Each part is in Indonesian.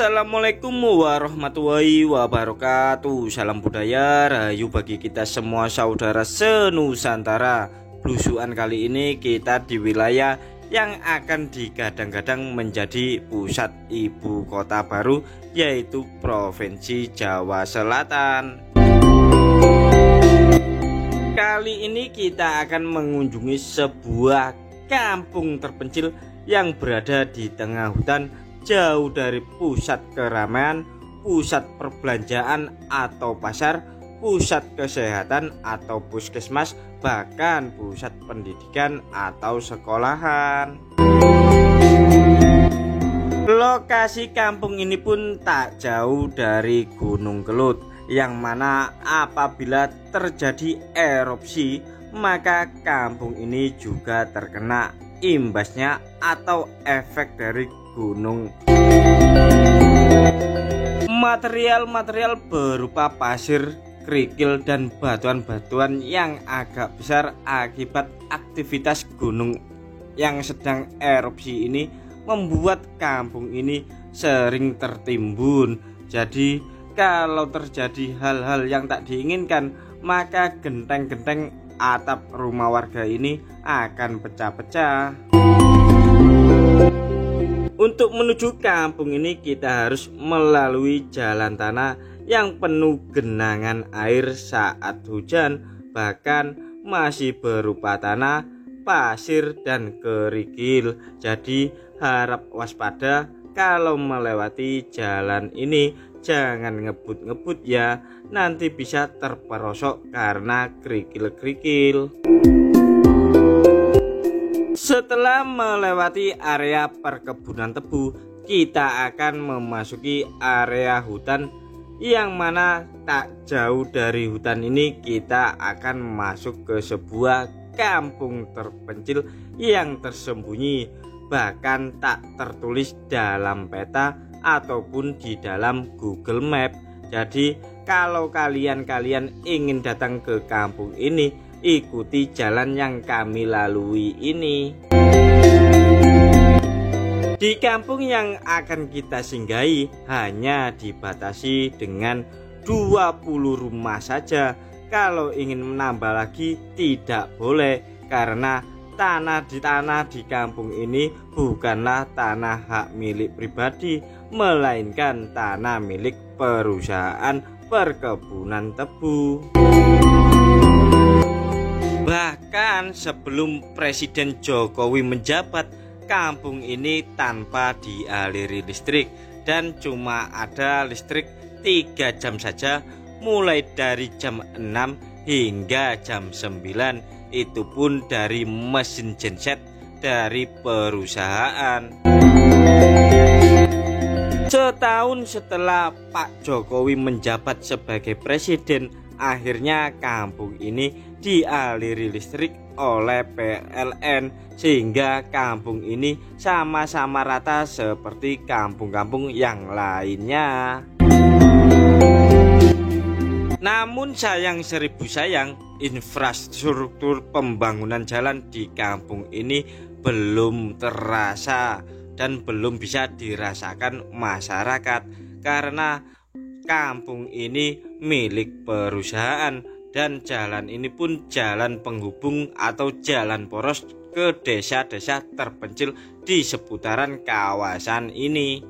Assalamualaikum warahmatullahi wabarakatuh. Salam budaya rahayu bagi kita semua saudara senusantara. Blusukan kali ini kita di wilayah yang akan digadang-gadang menjadi pusat ibu kota baru, yaitu Provinsi Jawa Selatan. Kali ini kita akan mengunjungi sebuah kampung terpencil yang berada di tengah hutan, jauh dari pusat keramaian, pusat perbelanjaan atau pasar, pusat kesehatan atau puskesmas, bahkan pusat pendidikan atau sekolahan. Lokasi kampung ini pun tak jauh dari Gunung Kelut, yang mana apabila terjadi erupsi maka kampung ini juga terkena imbasnya atau efek dari gunung. Material-material berupa pasir, kerikil, dan batuan-batuan yang agak besar akibat aktivitas gunung yang sedang erupsi ini membuat kampung ini sering tertimbun. Jadi kalau terjadi hal-hal yang tak diinginkan, maka genteng-genteng atap rumah warga ini akan pecah-pecah. Untuk menuju kampung ini kita harus melalui jalan tanah yang penuh genangan air saat hujan, bahkan masih berupa tanah, pasir, dan kerikil. Jadi harap waspada kalau melewati jalan ini, jangan ngebut-ngebut ya, nanti bisa terperosok karena kerikil-kerikil. Setelah melewati area perkebunan tebu, kita akan memasuki area hutan, yang mana tak jauh dari hutan ini kita akan masuk ke sebuah kampung terpencil yang tersembunyi, bahkan tak tertulis dalam peta ataupun di dalam Google Map. Jadi kalau kalian ingin datang ke kampung ini, ikuti jalan yang kami lalui ini. Di kampung yang akan kita singgahi hanya dibatasi dengan 20 rumah saja. Kalau ingin menambah lagi tidak boleh, karena tanah di kampung ini bukanlah tanah hak milik pribadi, melainkan tanah milik perusahaan perkebunan tebu. Bahkan sebelum Presiden Jokowi menjabat, kampung ini tanpa dialiri listrik dan cuma ada listrik 3 jam saja, mulai dari jam 6 hingga jam 9. Itu pun dari mesin genset dari perusahaan. Setahun setelah Pak Jokowi menjabat sebagai presiden, akhirnya kampung ini dialiri listrik oleh PLN, sehingga kampung ini sama-sama rata seperti kampung-kampung yang lainnya. Namun sayang seribu sayang, infrastruktur pembangunan jalan di kampung ini belum terasa dan belum bisa dirasakan masyarakat, karena kampung ini milik perusahaan dan jalan ini pun jalan penghubung atau jalan poros ke desa-desa terpencil di seputaran kawasan ini.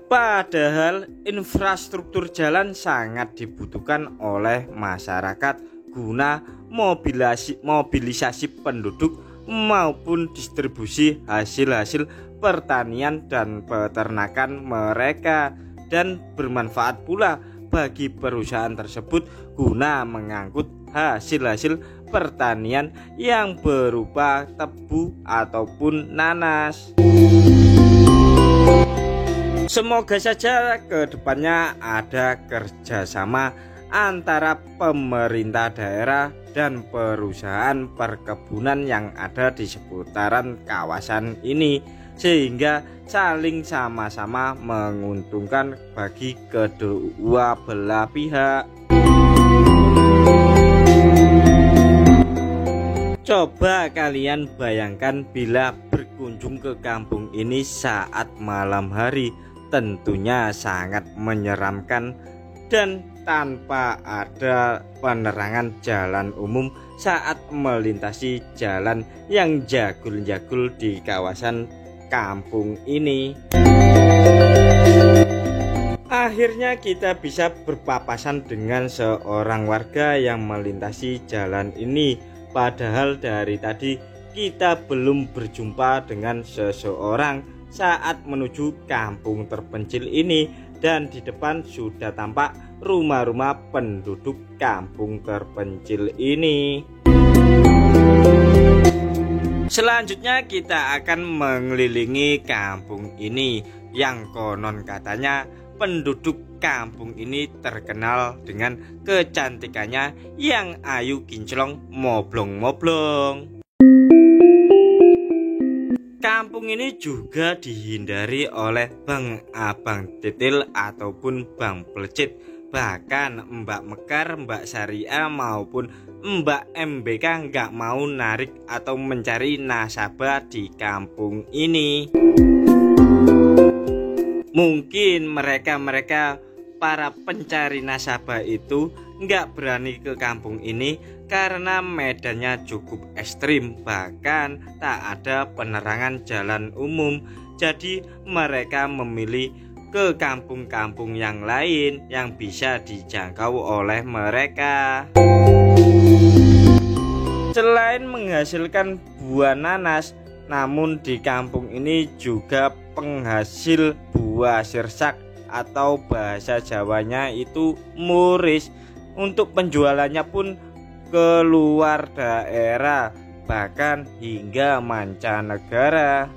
Padahal infrastruktur jalan sangat dibutuhkan oleh masyarakat guna mobilisasi penduduk maupun distribusi hasil-hasil pertanian dan peternakan mereka, dan bermanfaat pula bagi perusahaan tersebut guna mengangkut hasil-hasil pertanian yang berupa tebu ataupun nanas. Semoga saja ke depannya ada kerjasama antara pemerintah daerah dan perusahaan perkebunan yang ada di seputaran kawasan ini, sehingga saling sama-sama menguntungkan bagi kedua belah pihak. Coba kalian bayangkan bila berkunjung ke kampung ini saat malam hari, tentunya sangat menyeramkan dan tanpa ada penerangan jalan umum saat melintasi jalan yang jagul-jagul di kawasan kampung ini. Akhirnya kita bisa berpapasan dengan seorang warga yang melintasi jalan ini. Padahal dari tadi kita belum berjumpa dengan seseorang saat menuju kampung terpencil ini, dan di depan sudah tampak rumah-rumah penduduk kampung terpencil ini. Selanjutnya kita akan mengelilingi kampung ini yang konon katanya penduduk kampung ini terkenal dengan kecantikannya yang ayu kinclong moblong-moblong. Kampung ini juga dihindari oleh Bang Abang Titil ataupun Bang Plecit. Bahkan Mbak Mekar, Mbak Syariah maupun Mbak MBK nggak mau narik atau mencari nasabah di kampung ini. Mungkin mereka para pencari nasabah itu nggak berani ke kampung ini karena medannya cukup ekstrim, bahkan tak ada penerangan jalan umum. Jadi mereka memilih ke kampung-kampung yang lain yang bisa dijangkau oleh mereka. Selain menghasilkan buah nanas, namun di kampung ini juga penghasil buah sirsak atau bahasa Jawanya itu muris. Untuk penjualannya pun keluar daerah, bahkan hingga mancanegara.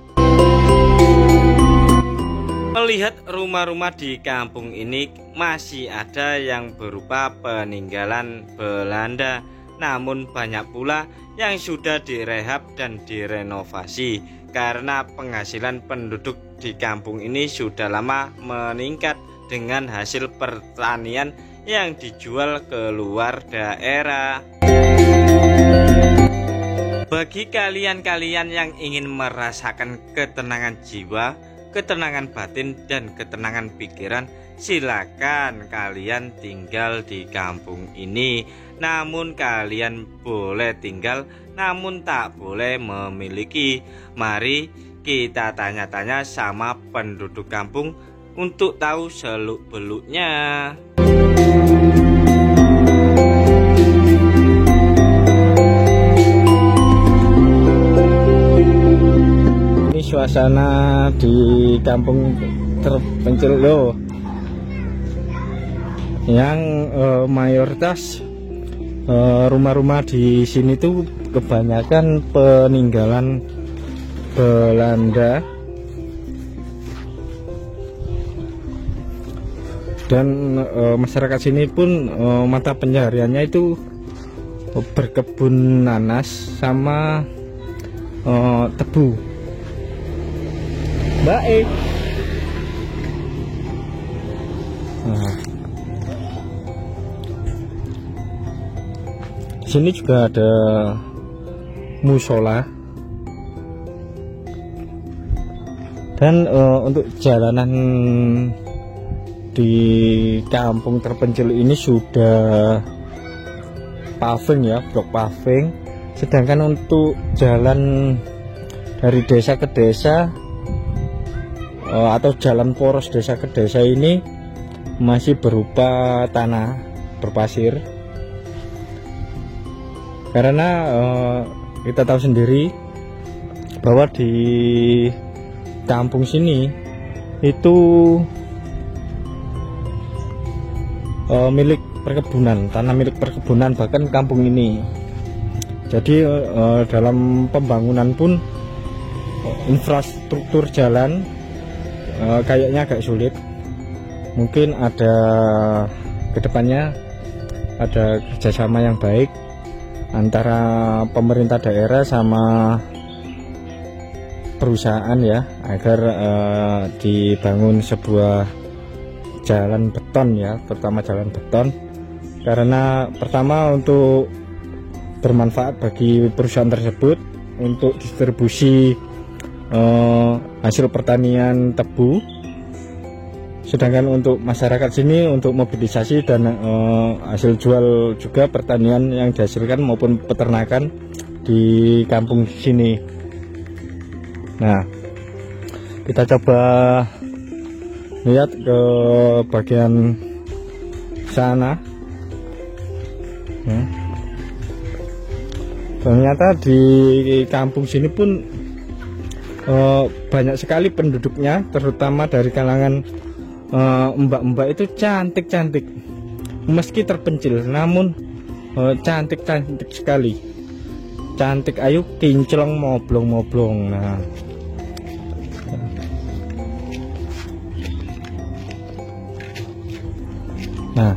Melihat rumah-rumah di kampung ini masih ada yang berupa peninggalan Belanda, namun banyak pula yang sudah direhab dan direnovasi karena penghasilan penduduk di kampung ini sudah lama meningkat dengan hasil pertanian yang dijual ke luar daerah. Bagi kalian-kalian yang ingin merasakan ketenangan jiwa, ketenangan batin, dan ketenangan pikiran, silakan kalian tinggal di kampung ini. Namun kalian boleh tinggal, namun tak boleh memiliki. Mari kita tanya-tanya sama penduduk kampung untuk tahu seluk-beluknya. Ini suasana di kampung terpencil loh, yang mayoritas rumah-rumah di sini tuh kebanyakan peninggalan Belanda. Dan masyarakat sini pun mata pencahariannya itu berkebun nanas sama tebu. Baik. Di sini juga ada musola. Dan untuk jalanan di kampung terpencil ini sudah paving ya, blok paving. Sedangkan untuk jalan dari desa ke desa atau jalan poros desa ke desa ini masih berupa tanah berpasir. Karena kita tahu sendiri bahwa di kampung sini itu milik perkebunan, tanah milik perkebunan bahkan kampung ini. Jadi dalam pembangunan pun infrastruktur jalan kayaknya agak sulit. Mungkin ada kedepannya ada kerjasama yang baik antara pemerintah daerah sama perusahaan ya, agar dibangun sebuah jalan beton ya, terutama jalan beton. Karena pertama untuk bermanfaat bagi perusahaan tersebut untuk distribusi hasil pertanian tebu. Sedangkan untuk masyarakat sini untuk mobilisasi dan hasil jual juga pertanian yang dihasilkan maupun peternakan di kampung sini. Nah, kita coba lihat ke bagian sana. Ternyata di kampung sini pun banyak sekali penduduknya, terutama dari kalangan mbak-mbak itu cantik-cantik, meski terpencil namun cantik-cantik sekali, cantik ayu kinclong moblong-moblong. Nah,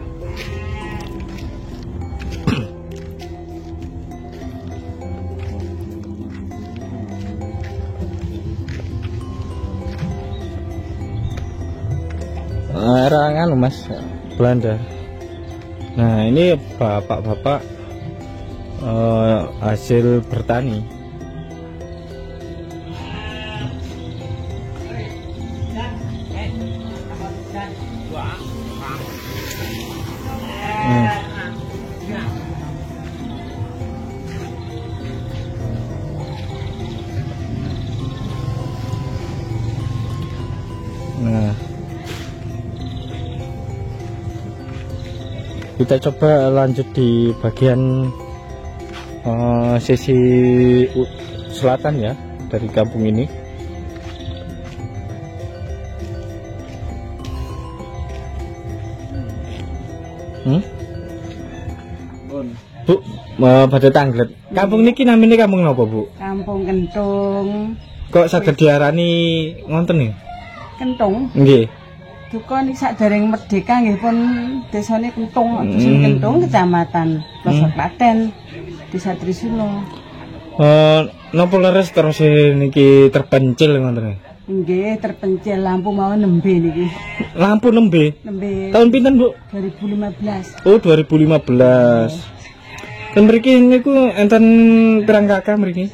erangan Mas Belanda. Nah, ini bapak-bapak hasil bertani. Nah, kita coba lanjut di bagian sisi selatan ya dari kampung ini. Bu, pada Tanglet. Kampung niki namanya kampung napa, Bu? Kampung Kentung. Kok saged diarani ngonten nih? Kentung. Nggih. Duka niki sadereng merdeka nggih pun desane Kentung, Dusun Kentung, Kecamatan Pelosok Klaten, Desa Trisula. Napa leres terus niki terpencil ngoten? Nggih, terpencil lampu mau nembe niki. Lampu nembe. Nembe Tahun pinten, Bu? 2015. Oh, 2015. Kan mriki niku enten pirang kakak mriki?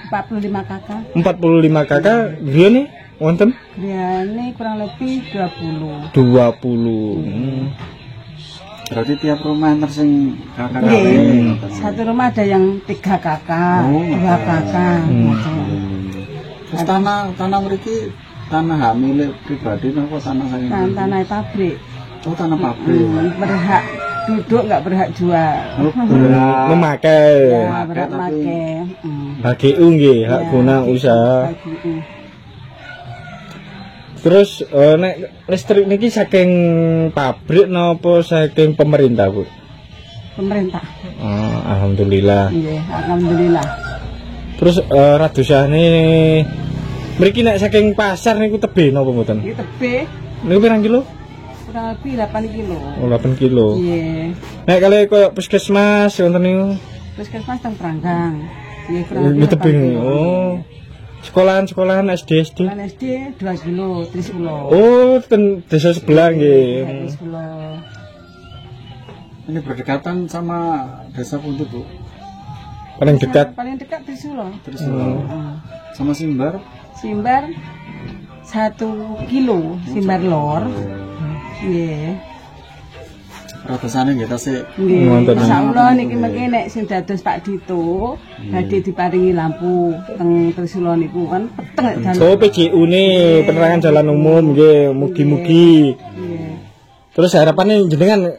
45 kakak. 45 kakak, griyane wonten? Griyane kurang lebih 20. 20. Berarti tiap rumah enter sing kakak. Nggih. Satu rumah ada yang 3 kakak, 2 kakak. Terus tanah mriki tanah hak milik pribadi napa tanah saya? Tanah pabrik. Oh, tanah pabrik. Berhak duduk, nggak berhak jual. Oh, berhak Memakai. Ya, berhak pakai. HGU nggih, hak guna usaha. HGU. Terus nek listrik niki saking pabrik napa saking pemerintah, Bu? Pemerintah. Oh, alhamdulillah. Iya, alhamdulillah. Terus radusane mriki nek saking pasar niku tebe napa mboten? Iki tebe Niku pirang kilo? kurang lebih 8 kilo. Oh, 8 kilo. Iya. Nek kali koyo puskesmas wonten niku. Puskesmas teng Pranggang. Iya, kurang Ini lebih 8 tebing. kilo. Oh. Sekolahan SD. Kan SD 2 kilo, Trisula. Oh, ten desa sebelah nggih. Trisula. Ini berdekatan sama desa Puntu, Bu. Paling dekat. Paling dekat Trisula. Terus sama Simbar. Simbar 1 kilo, Simbar lor. Nggih. Radosane nggih tasih. Nggih. Wonten. Insyaallah niki mengki nek sing dados Pak Dito badhe diparingi lampu teng Trisula niku kan peteng nek Oh, PJU nih, penerangan jalan umum nggih, mugi-mugi. Nggih. Terus harapannya jenengan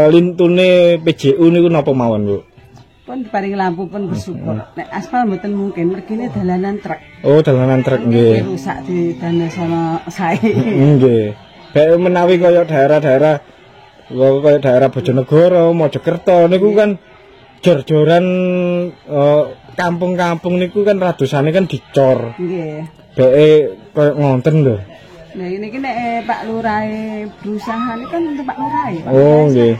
lintune PJU niku napa mawon, Bu? Pun diparingi lampu pun bersyukur. Nek aspal mboten mungkin, mergine dalanan truk. Oh, dalanan truk nggih. Rusak di dana sono sae. Nggih. Kayak menawi kaya daerah-daerah kaya daerah Bojonegoro, Mojokerto niku kan jor-joran kampung-kampung niku kan radosane kan dicor. Nggih. Beke kaya ngonten lho. Nah ini nek Pak Lurahe berusaha ini kan untuk Pak Lurahe. Oh, nggih.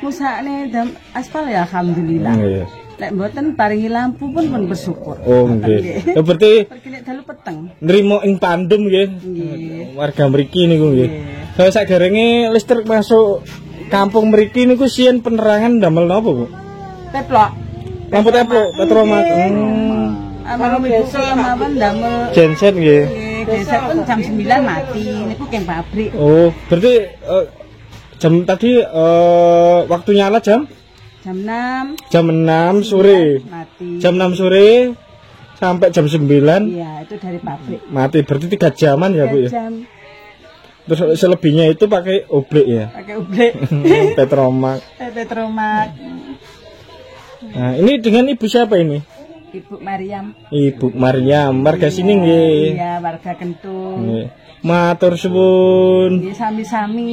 Ngusahane aspal ya alhamdulillah. Nggih. Nek mboten paringi lampu pun bersyukur. Oh, nggih. Ya berarti Pergi nek dalu peteng. nrimo ing pandum nggih. Nggih. Warga mriki niku nggih. Saya saderenge listrik masuk kampung mriki niku sien penerangan damel napa, Bu? Teplok. Lampu teplok, Petromak. Amal biasa mawon damel Genset nggih. desa pun jam 9 mati. Niku keng pabrik. Oh, berarti jam tadi waktu nyala jam? Jam 6 Jam 6 sore. mati. Jam 6 sore sampai jam 9 Iya, itu dari pabrik. mati. Berarti 3 jaman ya, Bu 3 ya? jam Terus selebihnya itu pakai oblek ya? pakai oblek. Petromak. Petromak. Nah, ini dengan ibu siapa ini? Ibu Mariam. Ibu Maryam, warga sini nggih. Iya, warga Kentung. Nggih. Matur suwun. Nggih sami-sami.